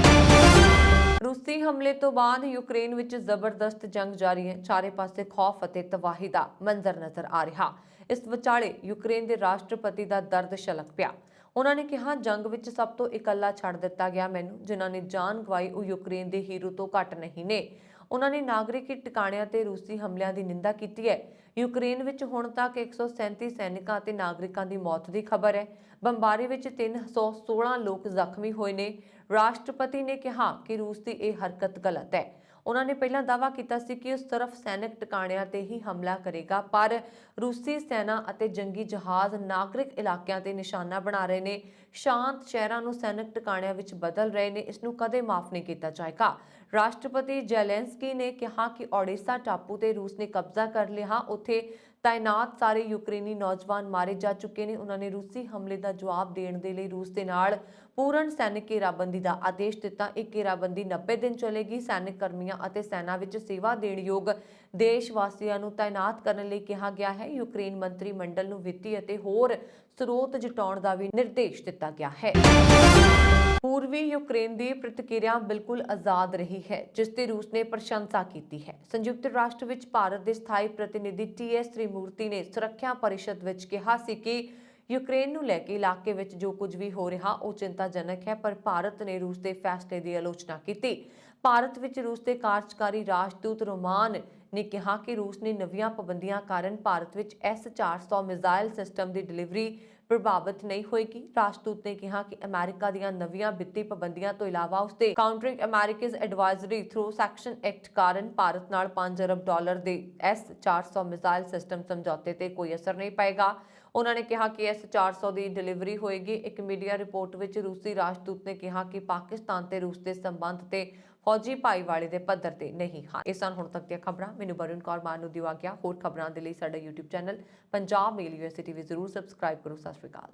ਰੂਸੀ ਹਮਲੇ ਤੋਂ ਬਾਅਦ ਯੂਕਰੇਨ ਵਿੱਚ ਜ਼ਬਰਦਸਤ ਜੰਗ ਜਾਰੀ ਹੈ। ਚਾਰੇ ਪਾਸੇ ਖੌਫ ਅਤੇ ਤਬਾਹੀ ਦਾ ਮੰਜ਼ਰ ਨਜ਼ਰ ਆ ਰਿਹਾ। ਇਸ ਵਿਚਾਲੇ ਯੂਕਰੇਨ ਦੇ ਰਾਸ਼ਟਰਪਤੀ ਦਾ ਦਰਦ ਛਲਕ ਪਿਆ। ਉਹਨਾਂ ਨੇ ਕਿਹਾ, ਜੰਗ ਵਿੱਚ ਸਭ ਤੋਂ ਇਕੱਲਾ ਛੱਡ ਦਿੱਤਾ ਗਿਆ ਮੈਨੂੰ। ਜਿਨ੍ਹਾਂ ਨੇ ਜਾਨ ਗਵਾਈ ਉਹ ਯੂਕਰੇਨ ਦੇ ਹੀਰੋ ਤੋਂ ਘੱਟ ਨਹੀਂ ਨੇ। ਉਹਨਾਂ ਨੇ ਨਾਗਰਿਕੀ ਟਿਕਾਣਿਆਂ ਤੇ ਰੂਸੀ ਹਮਲਿਆਂ ਦੀ ਨਿੰਦਾ ਕੀਤੀ ਹੈ। ਯੂਕਰੇਨ ਵਿੱਚ ਹੁਣ ਤੱਕ 137 ਸੈਨਿਕਾਂ ਅਤੇ ਨਾਗਰਿਕਾਂ ਦੀ ਮੌਤ ਦੀ ਖਬਰ ਹੈ। ਬੰਬਾਰੀ ਵਿੱਚ 316 ਲੋਕ ਜ਼ਖਮੀ ਹੋਏ ਨੇ। ਰਾਸ਼ਟਰਪਤੀ ਨੇ ਕਿਹਾ ਕਿ ਰੂਸ ਦੀ ਇਹ ਹਰਕਤ ਗਲਤ ਹੈ। ਉਹਨਾਂ ਨੇ ਪਹਿਲਾਂ ਦਾਅਵਾ ਕੀਤਾ ਸੀ ਕਿ ਉਹ ਸਿਰਫ ਸੈਨਿਕ ਟਿਕਾਣਿਆਂ ਤੇ ਹੀ ਹਮਲਾ ਕਰੇਗਾ, ਪਰ ਰੂਸੀ ਸੈਨਾ ਅਤੇ ਜੰਗੀ ਜਹਾਜ਼ ਨਾਗਰਿਕ ਇਲਾਕਿਆਂ ਤੇ ਨਿਸ਼ਾਨਾ ਬਣਾ ਰਹੇ ਨੇ, ਸ਼ਾਂਤ ਸ਼ਹਿਰਾਂ ਨੂੰ ਸੈਨਿਕ ਟਿਕਾਣਿਆਂ ਵਿੱਚ ਬਦਲ ਰਹੇ ਨੇ। ਇਸ ਨੂੰ ਕਦੇ ਮਾਫ ਨਹੀਂ ਕੀਤਾ ਜਾਏਗਾ। ਰਾਸ਼ਟਰਪਤੀ ਜ਼ੈਲੈਂਸਕੀ ਨੇ ਕਿਹਾ ਕਿ ਓਡੇਸਾ ਟਾਪੂ ਤੇ ਰੂਸ ਨੇ ਕਬਜ਼ਾ ਕਰ ਲਿਆ। ਉੱਥੇ ਤਾਇਨਾਤ ਸਾਰੇ ਯੂਕਰੇਨੀ ਨੌਜਵਾਨ ਮਾਰੇ ਜਾ ਚੁੱਕੇ ਨੇ। ਉਹਨਾਂ ਨੇ ਰੂਸੀ ਹਮਲੇ ਦਾ ਜਵਾਬ ਦੇਣ ਦੇ ਲਈ ਰੂਸ ਦੇ ਨਾਲ ਪੂਰਨ ਸੈਨਿਕ ਘੇਰਾਬੰਦੀ ਦਾ ਆਦੇਸ਼ ਦਿੱਤਾ। ਇਹ ਘੇਰਾਬੰਦੀ 90 ਦਿਨ ਚੱਲੇਗੀ। ਸੈਨਿਕ ਕਰਮੀਆਂ ਅਤੇ ਸੈਨਾ ਵਿੱਚ ਸੇਵਾ ਦੇਣ ਯੋਗ ਦੇਸ਼ ਵਾਸੀਆਂ ਨੂੰ ਤਾਇਨਾਤ ਕਰਨ ਲਈ ਕਿਹਾ ਗਿਆ ਹੈ। ਯੂਕਰੇਨ ਮੰਤਰੀ ਮੰਡਲ ਨੂੰ ਵਿੱਤੀ ਅਤੇ ਹੋਰ ਸਰੋਤ ਜੁਟਾਉਣ ਦਾ ਵੀ ਨਿਰਦੇਸ਼ ਦਿੱਤਾ ਗਿਆ ਹੈ। ਪੂਰਬੀ ਯੂਕਰੇਨ ਦੀ ਪ੍ਰਤੀਕਿਰਿਆ ਬਿਲਕੁਲ ਆਜ਼ਾਦ ਰਹੀ ਹੈ, ਜਿਸ ਦੀ ਰੂਸ ਨੇ ਪ੍ਰਸ਼ੰਸਾ ਕੀਤੀ ਹੈ। ਸੰਯੁਕਤ ਰਾਸ਼ਟਰ ਵਿੱਚ ਭਾਰਤ ਦੇ ਸਥਾਈ ਪ੍ਰਤੀਨਿਧੀ TS ਤ੍ਰਿਮੂਰਤੀ ਨੇ ਸੁਰੱਖਿਆ ਪਰਿਸ਼ਦ ਵਿੱਚ ਕਿਹਾ ਸੀ ਕਿ ਯੂਕਰੇਨ ਨੂੰ ਲੈ ਕੇ ਇਲਾਕੇ ਵਿੱਚ ਜੋ ਕੁਝ ਵੀ ਹੋ ਰਿਹਾ ਉਹ ਚਿੰਤਾਜਨਕ ਹੈ, ਪਰ ਭਾਰਤ ਨੇ ਰੂਸ ਦੇ ਫੈਸਲੇ ਦੀ ਆਲੋਚਨਾ ਕੀਤੀ। ਭਾਰਤ ਵਿੱਚ ਰੂਸ ਦੇ ਕਾਰਜਕਾਰੀ ਰਾਜਦੂਤ ਰੋਮਾਨ ਨੇ ਕਿਹਾ ਕਿ ਰੂਸ ਨੇ ਨਵੀਆਂ ਪਾਬੰਦੀਆਂ ਕਾਰਨ ਭਾਰਤ ਵਿੱਚ S-400 ਮਿਜ਼ਾਈਲ ਸਿਸਟਮ ਦੀ ਡਿਲੀਵਰੀ ਪ੍ਰਭਾਵਿਤ ਨਹੀਂ ਹੋਏਗੀ। ਰਾਜਦੂਤ ਨੇ ਕਿਹਾ ਕਿ ਅਮਰੀਕਾ ਦੀਆਂ ਨਵੀਆਂ ਵਿੱਤੀ ਪਾਬੰਦੀਆਂ ਤੋਂ ਇਲਾਵਾ ਉਸਦੇ ਕਾਊਂਟਰਿੰਗ ਅਮਰੀਕਜ਼ ਐਡਵਾਈਜ਼ਰੀ ਥਰੂ ਸੈਕਸ਼ਨ ਐਕਟ ਕਾਰਨ ਭਾਰਤ ਨਾਲ $5 ਅਰਬ ਦੇ S-400 ਮਿਜ਼ਾਈਲ ਸਿਸਟਮ ਸਮਝੌਤੇ ਤੇ ਕੋਈ ਅਸਰ ਨਹੀਂ ਪਏਗਾ। ਉਹਨਾਂ ਨੇ ਕਿਹਾ ਕਿ S-400 ਦੀ ਡਿਲੀਵਰੀ ਹੋਏਗੀ। ਇੱਕ ਮੀਡੀਆ ਰਿਪੋਰਟ ਵਿੱਚ ਰੂਸੀ ਰਾਜਦੂਤ ਨੇ ਕਿਹਾ ਕਿ ਪਾਕਿਸਤਾਨ ਤੇ ਰੂਸ ਦੇ ਸੰਬੰਧ ਤੇ ਫੌਜੀ ਭਾਈਵਾਲੀ ਦੇ ਪੱਧਰ ਤੇ ਨਹੀਂ ਹਨ। ਇਹ ਸਨ ਹੁਣ ਤੱਕ ਦੀਆਂ ਖਬਰਾਂ। ਮੈਨੂੰ ਬਰਨ ਕੌਰ ਮਾਨ ਨੂੰ ਦਿਓ ਆਗਿਆ। ਹੋਰ ਖਬਰਾਂ ਦੇ ਲਈ ਸਾਡਾ YouTube ਚੈਨਲ ਪੰਜਾਬ ਮੇਲ USA TV ਜ਼ਰੂਰ ਸਬਸਕ੍ਰਾਈਬ ਕਰੋ। ਸਤਿ ਸ਼੍ਰੀ ਅਕਾਲ।